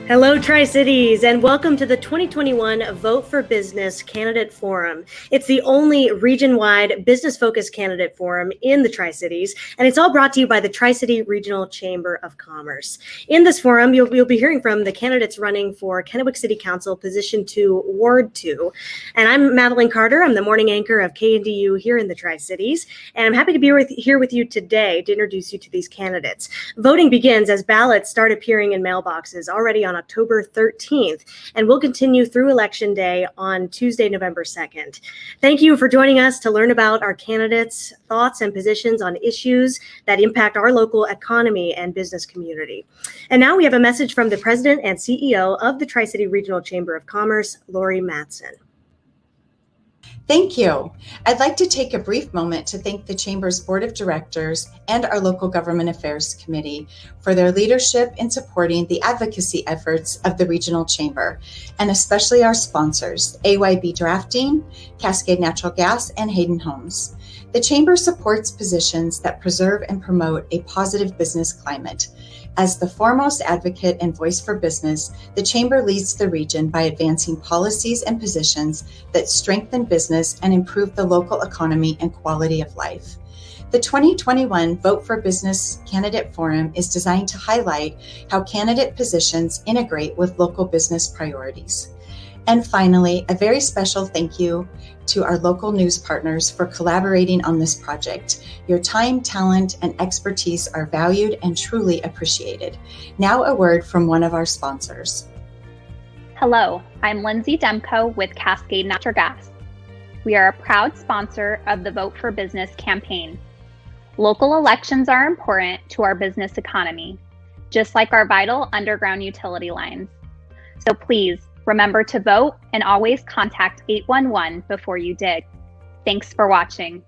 Hello, Tri-Cities, and welcome to the 2021 Vote for Business Candidate Forum. It's the only region-wide business-focused candidate forum in the Tri-Cities, and it's all brought to you by the Tri-City Regional Chamber of Commerce. In this forum, you'll be hearing from the candidates running for Kennewick City Council, Position 2, Ward 2. And I'm Madeline Carter. I'm the morning anchor of KNDU here in the Tri-Cities, and I'm happy to be here with you today to introduce you to these candidates. Voting begins as ballots start appearing in mailboxes already on October 13th, and will continue through Election Day on Tuesday, November 2nd. Thank you for joining us to learn about our candidates' thoughts and positions on issues that impact our local economy and business community. And now we have a message from the President and CEO of the Tri-City Regional Chamber of Commerce, Loren Anderson. Thank you. I'd like to take a brief moment to thank the Chamber's Board of Directors and our Local Government Affairs Committee for their leadership in supporting the advocacy efforts of the Regional Chamber, and especially our sponsors, AYB Drafting, Cascade Natural Gas, and Hayden Homes. The Chamber supports positions that preserve and promote a positive business climate. As the foremost advocate and voice for business, the Chamber leads the region by advancing policies and positions that strengthen business and improve the local economy and quality of life. The 2021 Vote for Business Candidate Forum is designed to highlight how candidate positions integrate with local business priorities. And finally, a very special thank you to our local news partners for collaborating on this project. Your time, talent, and expertise are valued and truly appreciated. Now a word from one of our sponsors. Hello, I'm Lindsay Demko with Cascade Natural Gas. We are a proud sponsor of the Vote for Business campaign. Local elections are important to our business economy, just like our vital underground utility lines. So please, remember to vote and always contact 811 before you dig. Thanks for watching.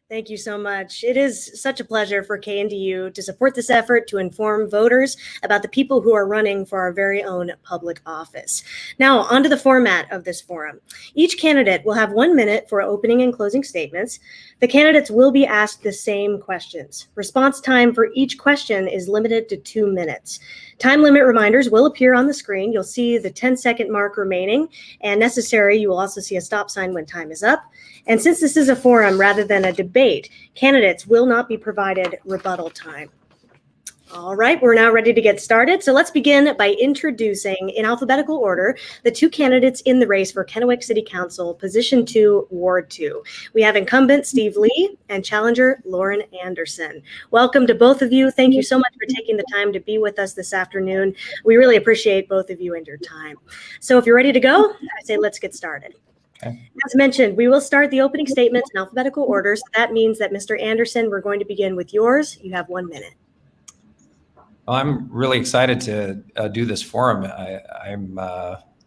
Thank you so much. It is such a pleasure for KNDU to support this effort to inform voters about the people who are running for our very own public office. Now, onto the format of this forum. Each candidate will have 1 minute for opening and closing statements. The candidates will be asked the same questions. Response time for each question is limited to 2 minutes. Time limit reminders will appear on the screen. You'll see the 10-second mark remaining, and necessary, you will also see a stop sign when time is up. And since this is a forum rather than a debate, candidates will not be provided rebuttal time. All right, we're now ready to get started. So let's begin by introducing, in alphabetical order, the two candidates in the race for Kennewick City Council, Position 2, Ward 2. We have incumbent Steve Lee and challenger Loren Anderson. Welcome to both of you. Thank you so much for taking the time to be with us this afternoon. We really appreciate both of you and your time. So if you're ready to go, I say let's get started. Okay. As mentioned, we will start the opening statements in alphabetical order. So that means that Mr. Anderson, we're going to begin with yours. You have 1 minute. Well, I'm really excited to do this forum. I'm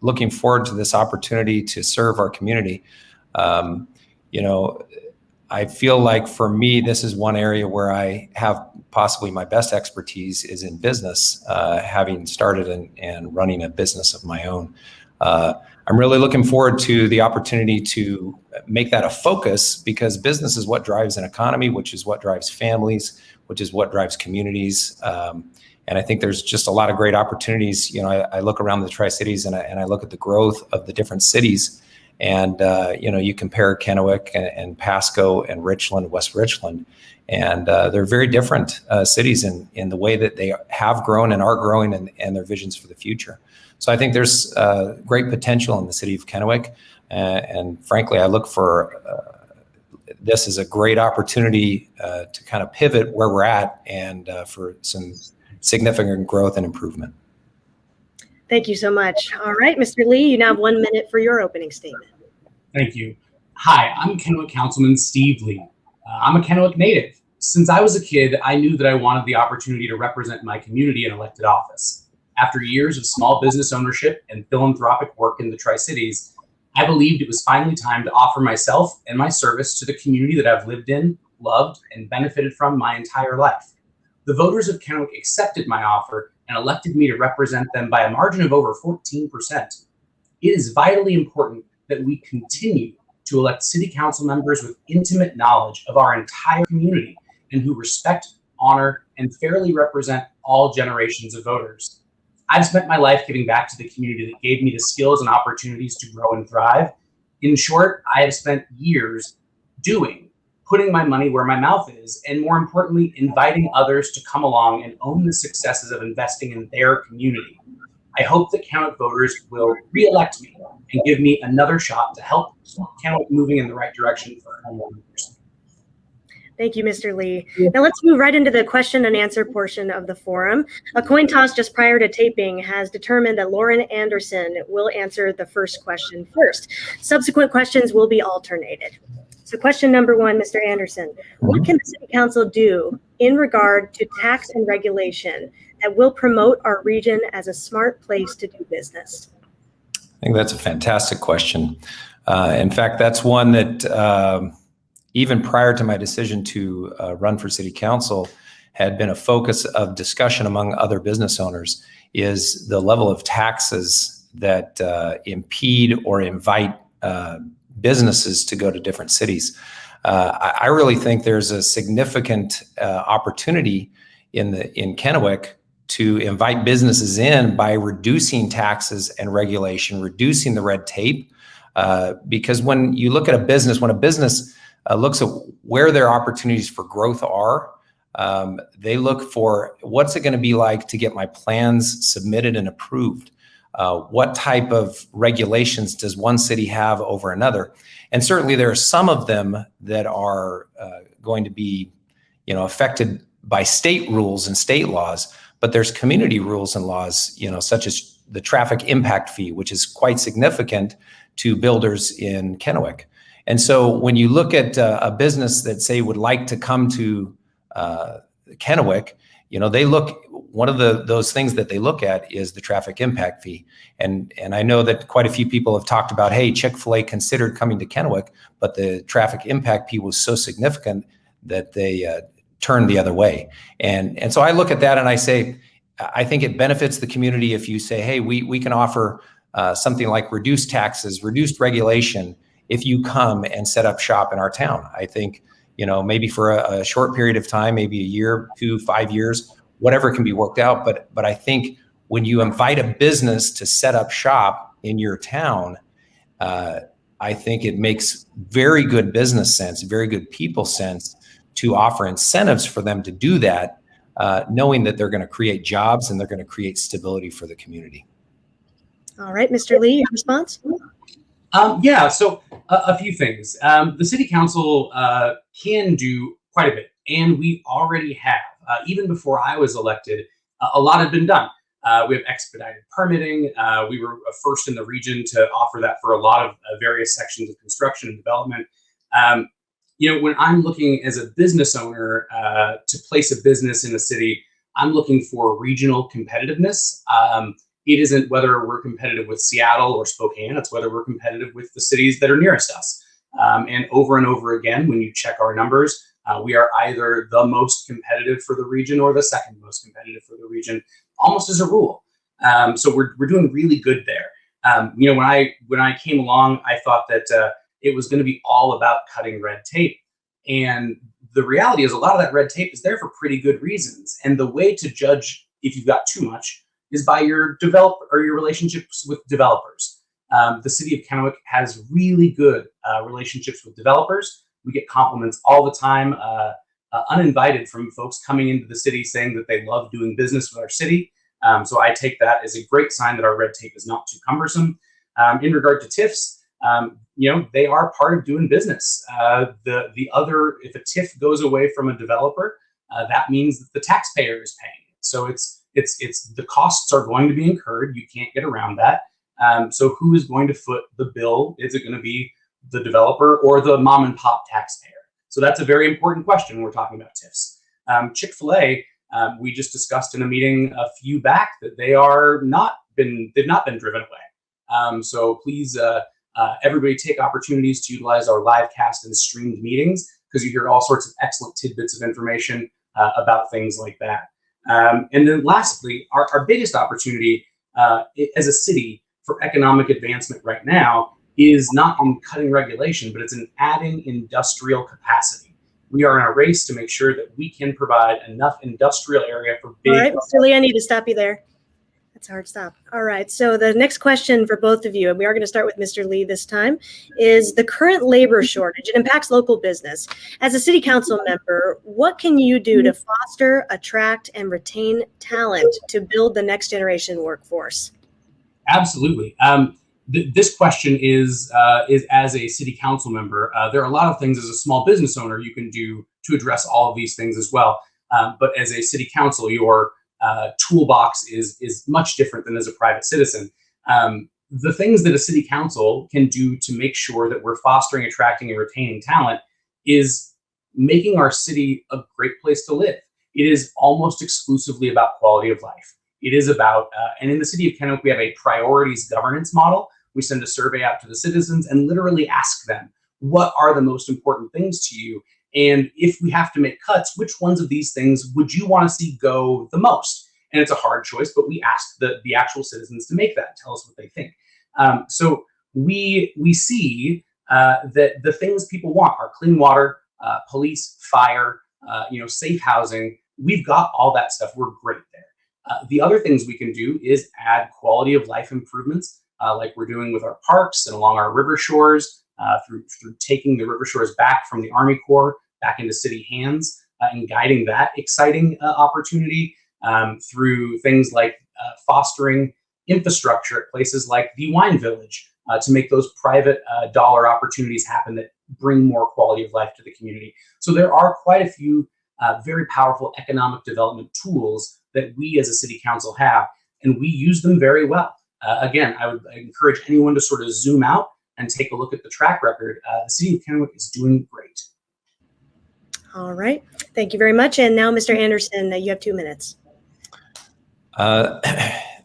looking forward to this opportunity to serve our community. I feel like for me, this is one area where I have possibly my best expertise is in business, having started and running a business of my own. I'm really looking forward to the opportunity to make that a focus, because business is what drives an economy, which is what drives families, which is what drives communities. And I think there's just a lot of great opportunities. I look around the Tri-Cities and I look at the growth of the different cities, and you compare Kennewick and Pasco and Richland, West Richland, and they're very different cities in the way that they have grown and are growing, and their visions for the future. So I think there's great potential in the city of Kennewick, and frankly, I look for this as a great opportunity to kind of pivot where we're at and for some significant growth and improvement. Thank you so much. All right, Mr. Lee, you now have 1 minute for your opening statement. Thank you. Hi, I'm Kennewick Councilman Steve Lee. I'm a Kennewick native. Since I was a kid, I knew that I wanted the opportunity to represent my community in elected office. After years of small business ownership and philanthropic work in the Tri-Cities, I believed it was finally time to offer myself and my service to the community that I've lived in, loved, and benefited from my entire life. The voters of Kennewick accepted my offer and elected me to represent them by a margin of over 14%. It is vitally important that we continue to elect city council members with intimate knowledge of our entire community and who respect, honor, and fairly represent all generations of voters. I've spent my life giving back to the community that gave me the skills and opportunities to grow and thrive. In short, I have spent years putting my money where my mouth is, and more importantly, inviting others to come along and own the successes of investing in their community. I hope that Kennewick voters will re-elect me and give me another shot to help Kennewick moving in the right direction for homeowners. Thank you, Mr. Lee. Now let's move right into the question and answer portion of the forum. A coin toss just prior to taping has determined that Loren Anderson will answer the first question first. Subsequent questions will be alternated. So question number one, Mr. Anderson, what can the City Council do in regard to tax and regulation that will promote our region as a smart place to do business? I think that's a fantastic question. In fact, that's one that even prior to my decision to run for City Council had been a focus of discussion among other business owners, is the level of taxes that impede or invite businesses to go to different cities. I really think there's a significant opportunity in Kennewick to invite businesses in by reducing taxes and regulation, reducing the red tape. Because when you look at a business, when a business looks at where their opportunities for growth are, they look for what's it going to be like to get my plans submitted and approved. What type of regulations does one city have over another? And certainly there are some of them that are going to be, affected by state rules and state laws, but there's community rules and laws, such as the traffic impact fee, which is quite significant to builders in Kennewick. And so when you look at a business that say would like to come to Kennewick, they look, one of those things that they look at is the traffic impact fee. And I know that quite a few people have talked about, hey, Chick-fil-A considered coming to Kennewick, but the traffic impact fee was so significant that they turned the other way. And so I look at that and I say, I think it benefits the community if you say, hey, we can offer something like reduced taxes, reduced regulation, if you come and set up shop in our town. I think, maybe for a short period of time, maybe a year, 2, 5 years, whatever can be worked out. But I think when you invite a business to set up shop in your town, I think it makes very good business sense, very good people sense to offer incentives for them to do that, knowing that they're going to create jobs and they're going to create stability for the community. All right, Mr. Lee, your response? So a few things. The City Council can do quite a bit, and we already have. Even before I was elected, a lot had been done. We have expedited permitting. We were first in the region to offer that for a lot of various sections of construction and development. When I'm looking as a business owner to place a business in the city, I'm looking for regional competitiveness. It isn't whether we're competitive with Seattle or Spokane, it's whether we're competitive with the cities that are nearest us. And over again, when you check our numbers, we are either the most competitive for the region or the second most competitive for the region, almost as a rule. So we're doing really good there. When I came along, I thought that it was going to be all about cutting red tape. And the reality is a lot of that red tape is there for pretty good reasons. And the way to judge if you've got too much is by your your relationships with developers. The city of Kennewick has really good relationships with developers. We get compliments all the time, uninvited, from folks coming into the city saying that they love doing business with our city. So I take that as a great sign that our red tape is not too cumbersome. In regard to TIFs, they are part of doing business. If a TIF goes away from a developer, that means that the taxpayer is paying it. So it's the costs are going to be incurred. You can't get around that. So who is going to foot the bill? Is it going to be the developer or the mom and pop taxpayer? So that's a very important question when we're talking about TIFs. Chick-fil-A, we just discussed in a meeting a few back that they've not been driven away. So please, everybody take opportunities to utilize our live cast and streamed meetings, because you hear all sorts of excellent tidbits of information about things like that. And then lastly, our biggest opportunity as a city for economic advancement right now is not in cutting regulation, but it's in adding industrial capacity. We are in a race to make sure that we can provide enough industrial area for big. All right, Mr. Lee, I need to stop you there. That's a hard stop. All right. So the next question for both of you, and we are going to start with Mr. Lee this time, is the current labor shortage. It impacts local business. As a city council member, what can you do to foster, attract, and retain talent to build the next generation workforce? Absolutely. This question is as a city council member, there are a lot of things as a small business owner you can do to address all of these things as well. But as a city council, your toolbox is much different than as a private citizen. The things that a city council can do to make sure that we're fostering, attracting, and retaining talent is making our city a great place to live. It is almost exclusively about quality of life. It is about, and in the city of Kennewick, we have a priorities governance model. We send a survey out to the citizens and literally ask them, what are the most important things to you? And if we have to make cuts, which ones of these things would you want to see go the most? And it's a hard choice, but we ask the actual citizens to make that, tell us what they think. So we see that the things people want are clean water, police, fire, safe housing. We've got all that stuff. We're great there. The other things we can do is add quality of life improvements, like we're doing with our parks and along our river shores, through taking the river shores back from the Army Corps back into city hands and guiding that exciting opportunity through things like fostering infrastructure at places like the Wine Village to make those private dollar opportunities happen that bring more quality of life to the community. So there are quite a few very powerful economic development tools that we as a city council have, and we use them very well. Again, I would encourage anyone to sort of zoom out and take a look at the track record. The city of Kennewick is doing great. All right. Thank you very much. And now, Mr. Anderson, you have 2 minutes.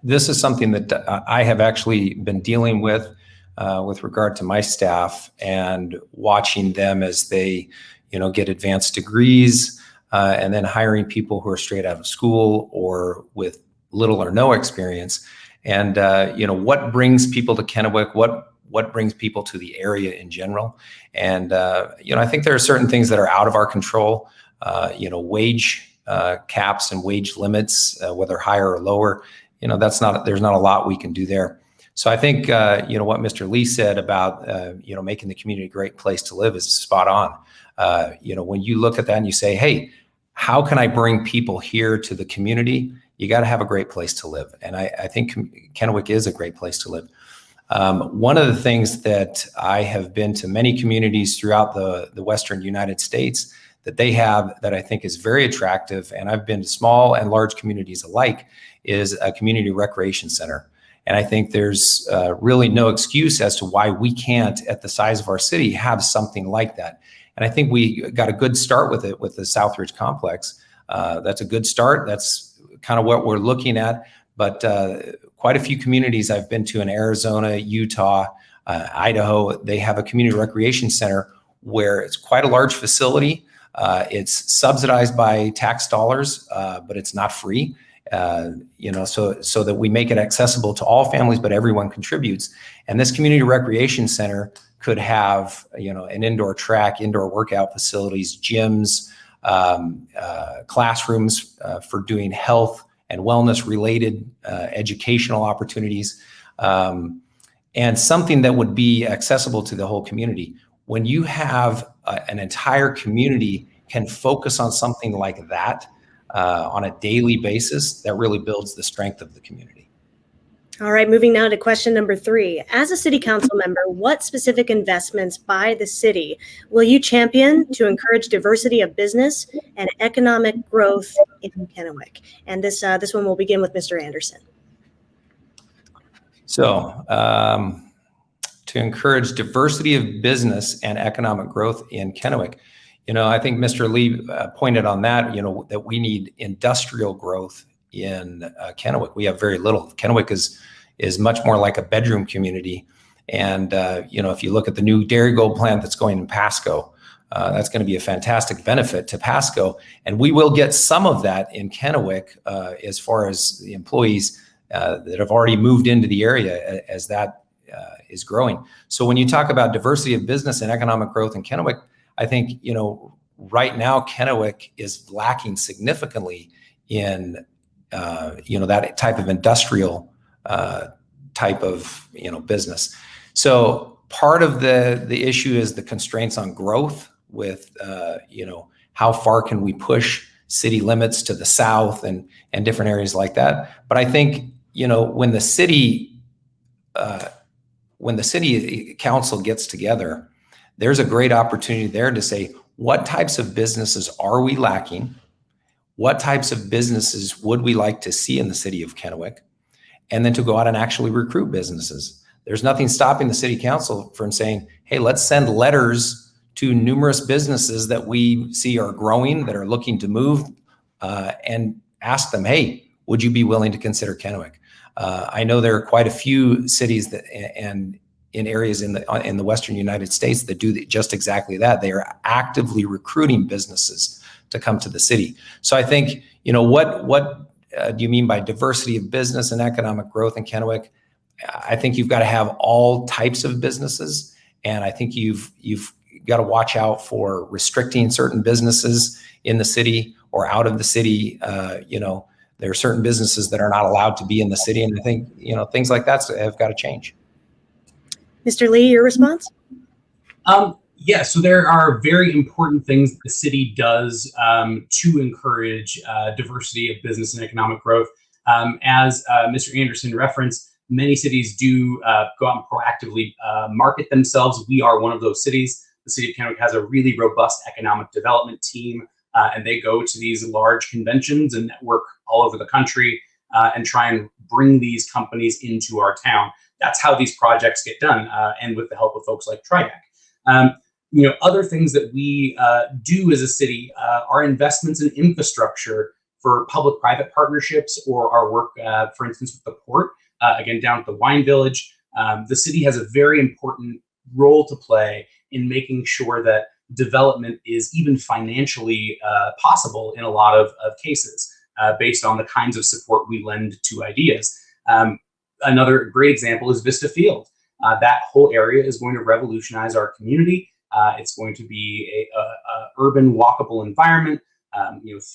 This is something that I have actually been dealing with regard to my staff and watching them as they, get advanced degrees and then hiring people who are straight out of school or with little or no experience. And, what brings people to Kennewick, what brings people to the area in general. And, I think there are certain things that are out of our control, wage caps and wage limits, whether higher or lower, there's not a lot we can do there. So I think, what Mr. Lee said about, making the community a great place to live is spot on. When you look at that and you say, hey, how can I bring people here to the community? You got to have a great place to live. And I think Kennewick is a great place to live. One of the things that I have been to many communities throughout the Western United States that they have that I think is very attractive, and I've been to small and large communities alike, is a community recreation center. And I think there's really no excuse as to why we can't, at the size of our city, have something like that. And I think we got a good start with it with the Southridge complex. That's a good start. That's kind of what we're looking at. But quite a few communities I've been to in Arizona, Utah, Idaho, they have a community recreation center where it's quite a large facility. It's subsidized by tax dollars, but it's not free. So that we make it accessible to all families, but everyone contributes. And this community recreation center could have, an indoor track, indoor workout facilities, gyms, classrooms for doing health and wellness related educational opportunities, and something that would be accessible to the whole community. When you have an entire community can focus on something like that on a daily basis, that really builds the strength of the community. All right, moving now to question number 3. As a city council member, what specific investments by the city will you champion to encourage diversity of business and economic growth in Kennewick? And this one will begin with Mr. Anderson. So to encourage diversity of business and economic growth in Kennewick, I think Mr. Lee pointed on that, that we need industrial growth in Kennewick. We have very little. Kennewick is much more like a bedroom community. And, if you look at the new Dairy Gold plant that's going in Pasco, that's going to be a fantastic benefit to Pasco. And we will get some of that in Kennewick as far as the employees that have already moved into the area as that is growing. So when you talk about diversity of business and economic growth in Kennewick, I think, right now Kennewick is lacking significantly in that type of industrial type of business. So part of the issue is the constraints on growth with how far can we push city limits to the south and different areas like that. But I think when the city council gets together, there's a great opportunity there to say, what types of businesses are we lacking? What types of businesses would we like to see in the city of Kennewick? And then to go out and actually recruit businesses. There's nothing stopping the city council from saying, hey, let's send letters to numerous businesses that we see are growing, that are looking to move, and ask them, hey, would you be willing to consider Kennewick? I know there are quite a few cities that, and in areas in the Western United States that do just exactly that. They are actively recruiting businesses to come to the city. So I think, what do you mean by diversity of business and economic growth in Kennewick? I think you've got to have all types of businesses, and I think you've got to watch out for restricting certain businesses in the city or out of the city. There are certain businesses that are not allowed to be in the city, and I think things like that have got to change. Mr. Lee, your response? Yeah, so there are very important things that the city does to encourage diversity of business and economic growth. As Mr. Anderson referenced, many cities do go out and proactively market themselves. We are one of those cities. The city of Kennewick has a really robust economic development team, and they go to these large conventions and network all over the country and try and bring these companies into our town. That's how these projects get done, and with the help of folks like Tridac. Other things that we do as a city are investments in infrastructure for public-private partnerships, or our work, for instance, with the port, again, down at the wine village. The city has a very important role to play in making sure that development is even financially possible in a lot of cases, based on the kinds of support we lend to ideas. Another great example is Vista Field. That whole area is going to revolutionize our community. It's going to be a urban walkable environment.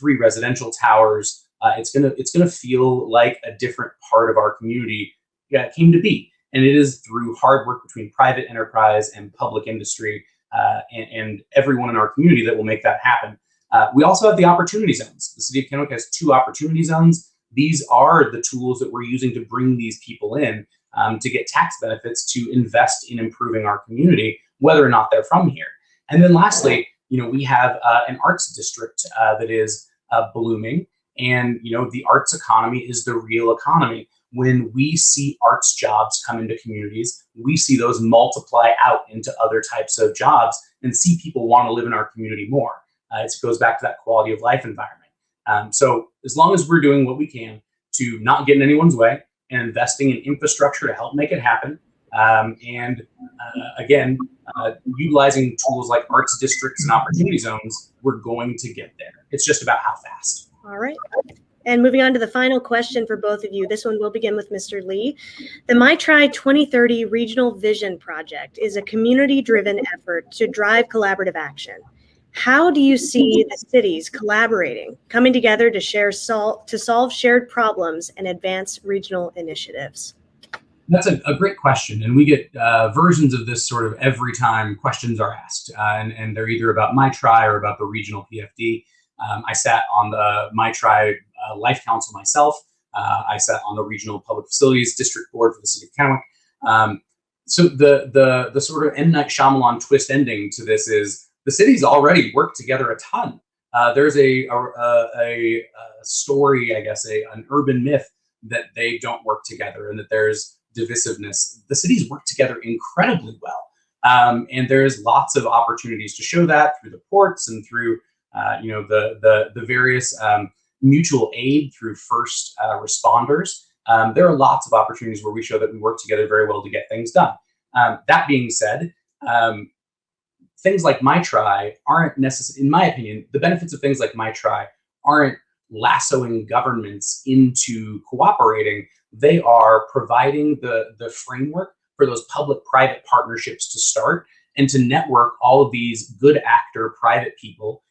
3 residential towers. It's gonna feel like a different part of our community came to be, and it is through hard work between private enterprise and public industry and everyone in our community that will make that happen. We also have the opportunity zones. The city of Kennewick has 2 opportunity zones. These are the tools that we're using to bring these people in to get tax benefits to invest in improving our community, whether or not they're from here. And then lastly, we have an arts district that is blooming, and the arts economy is the real economy. When we see arts jobs come into communities, we see those multiply out into other types of jobs and see people want to live in our community more. It goes back to that quality of life environment. So as long as we're doing what we can to not get in anyone's way and investing in infrastructure to help make it happen, again, utilizing tools like arts districts and opportunity zones, we're going to get there. It's just about how fast. All right. And moving on to the final question for both of you. This one will begin with Mr. Lee. The My Tri 2030 Regional Vision Project is a community-driven effort to drive collaborative action. How do you see the cities collaborating, coming together to solve shared problems and advance regional initiatives? That's a great question, and we get versions of this sort of every time questions are asked, and they're either about My Tri or about the regional PFD. I sat on the My Tri Life Council myself. I sat on the Regional Public Facilities District Board for the City of Kennewick. So the sort of M. Night Shyamalan twist ending to this is the cities already work together a ton. There's a story, I guess, an urban myth that they don't work together and that there's divisiveness. The cities work together incredibly well, and there's lots of opportunities to show that through the ports and through the various mutual aid through first responders. There are lots of opportunities where we show that we work together very well to get things done. That being said, things like My Tri aren't necessarily, in my opinion, the benefits of things like My Tri aren't lassoing governments into cooperating. They are providing the framework for those public-private partnerships to start and to network all of these good actor private people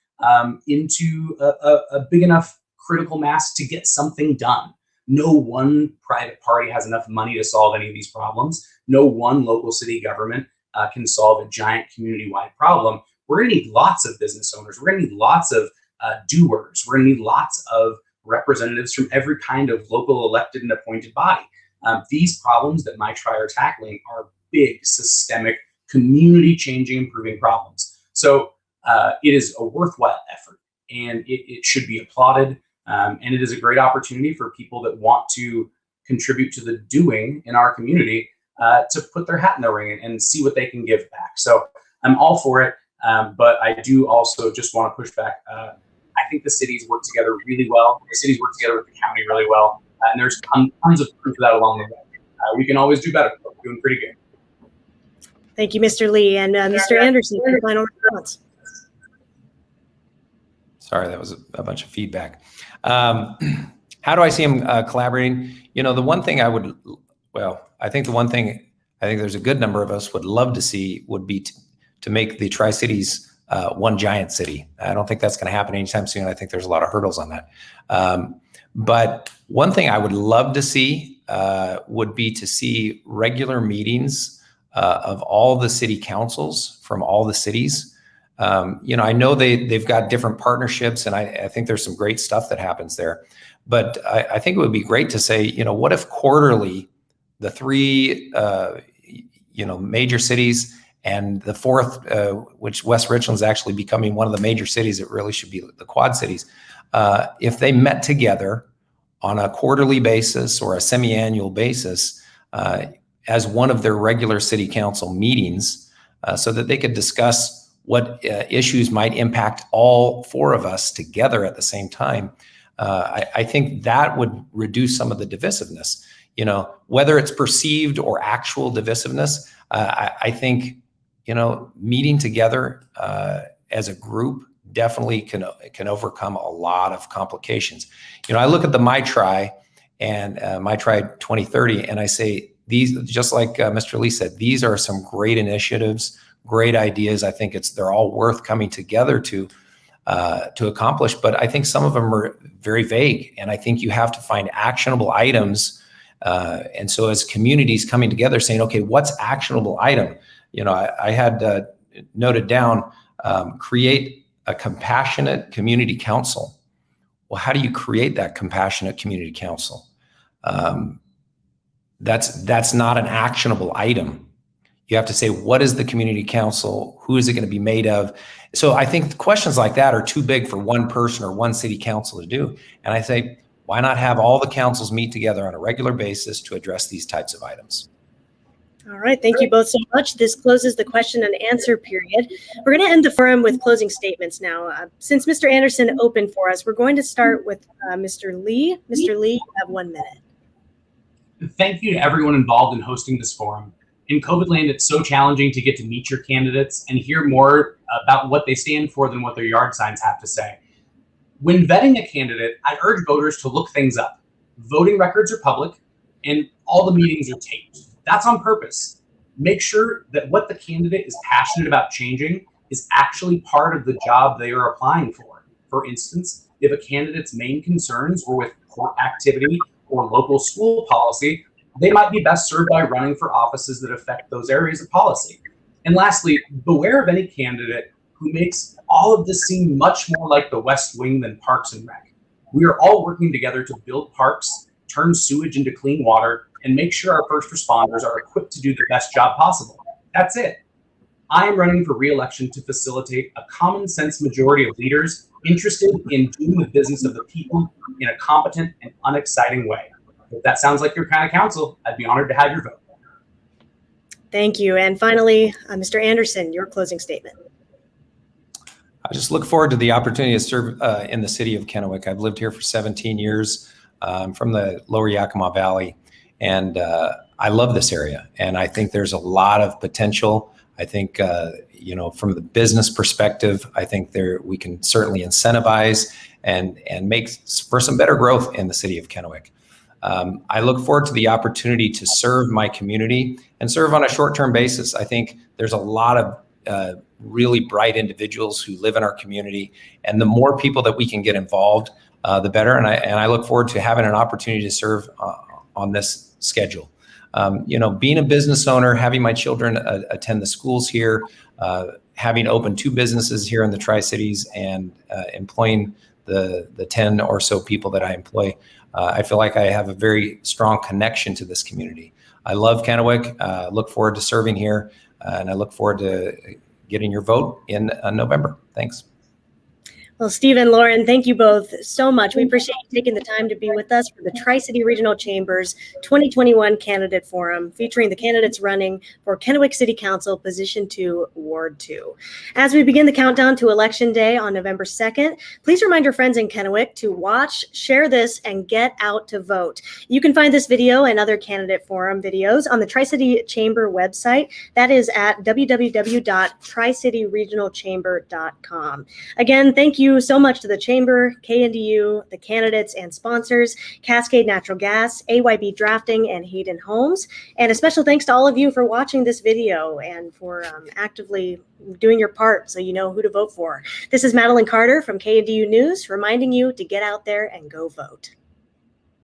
into a big enough critical mass to get something done. No one private party has enough money to solve any of these problems. No one local city government can solve a giant community-wide problem. We're going to need lots of business owners. We're going to need lots of doers. We're going to need lots of representatives from every kind of local elected and appointed body. These problems that my tri are tackling are big, systemic, community-changing, improving problems. So it is a worthwhile effort, and it should be applauded. And it is a great opportunity for people that want to contribute to the doing in our community to put their hat in the ring and see what they can give back. So I'm all for it, but I do also just want to push back. I think the cities work together really well. The cities work together with the county really well, and there's tons of proof of that along the way. We can always do better, but we're doing pretty good. Thank you, Mr. Lee. And Mr. Anderson, your final response. Sorry, that was a bunch of feedback. How do I see them collaborating? You know, the one thing I think there's a good number of us would love to see would be to make the Tri-Cities one giant city. I don't think that's going to happen anytime soon. I think there's a lot of hurdles on that. But one thing I would love to see would be to see regular meetings of all the city councils from all the cities. I know they've got different partnerships, and I think there's some great stuff that happens there. But I think it would be great to say, what if quarterly the three, major cities and the fourth, which West Richland's actually becoming one of the major cities, it really should be the Quad Cities. If they met together on a quarterly basis or a semi-annual basis as one of their regular city council meetings, so that they could discuss what issues might impact all four of us together at the same time, I think that would reduce some of the divisiveness. Whether it's perceived or actual divisiveness, I think, meeting together as a group definitely can overcome a lot of complications. I look at the My Tri and My Tri 2030, and I say, these, just like Mr. Lee said, these are some great initiatives, great ideas. I think they're all worth coming together to accomplish, but I think some of them are very vague, and I think you have to find actionable items. And so as communities coming together saying, okay, what's actionable item? I had noted down, create a compassionate community council. Well, how do you create that compassionate community council? That's not an actionable item. You have to say, what is the community council? Who is it going to be made of? So I think questions like that are too big for one person or one city council to do. And I say, why not have all the councils meet together on a regular basis to address these types of items? All right, thank you both so much. This closes the question and answer period. We're going to end the forum with closing statements now. Since Mr. Anderson opened for us, we're going to start with Mr. Lee. Mr. Lee, you have 1 minute. Thank you to everyone involved in hosting this forum. In COVID land, it's so challenging to get to meet your candidates and hear more about what they stand for than what their yard signs have to say. When vetting a candidate, I urge voters to look things up. Voting records are public, and all the meetings are taped. That's on purpose. Make sure that what the candidate is passionate about changing is actually part of the job they are applying for. For instance, if a candidate's main concerns were with court activity or local school policy, they might be best served by running for offices that affect those areas of policy. And lastly, beware of any candidate who makes all of this seem much more like the West Wing than Parks and Rec. We are all working together to build parks, turn sewage into clean water, and make sure our first responders are equipped to do the best job possible. That's it. I am running for re-election to facilitate a common sense majority of leaders interested in doing the business of the people in a competent and unexciting way. If that sounds like your kind of council, I'd be honored to have your vote. Thank you. And finally, Mr. Anderson, your closing statement. I just look forward to the opportunity to serve in the city of Kennewick. I've lived here for 17 years. I'm from the lower Yakima Valley, and I love this area. And I think there's a lot of potential. I think, from the business perspective, I think we can certainly incentivize and make for some better growth in the city of Kennewick. I look forward to the opportunity to serve my community and serve on a short-term basis. I think there's a lot of really bright individuals who live in our community. And the more people that we can get involved, the better. And I look forward to having an opportunity to serve on this schedule. Being a business owner, having my children attend the schools here, having opened 2 businesses here in the Tri-Cities, and employing the 10 or so people that I employ, I feel like I have a very strong connection to this community. I love Kennewick, look forward to serving here, and I look forward to getting your vote in November. Thanks. Well, Steve and Loren, thank you both so much. We appreciate you taking the time to be with us for the Tri-City Regional Chamber's 2021 Candidate Forum, featuring the candidates running for Kennewick City Council Position 2, Ward 2. As we begin the countdown to Election Day on November 2nd, please remind your friends in Kennewick to watch, share this, and get out to vote. You can find this video and other Candidate Forum videos on the Tri-City Chamber website. That is at www.tricityregionalchamber.com. Again, thank you so much to the Chamber, KNDU, the candidates and sponsors, Cascade Natural Gas, AYB Drafting, and Hayden Homes. And a special thanks to all of you for watching this video and for actively doing your part so you know who to vote for. This is Madeline Carter from KNDU News, reminding you to get out there and go vote.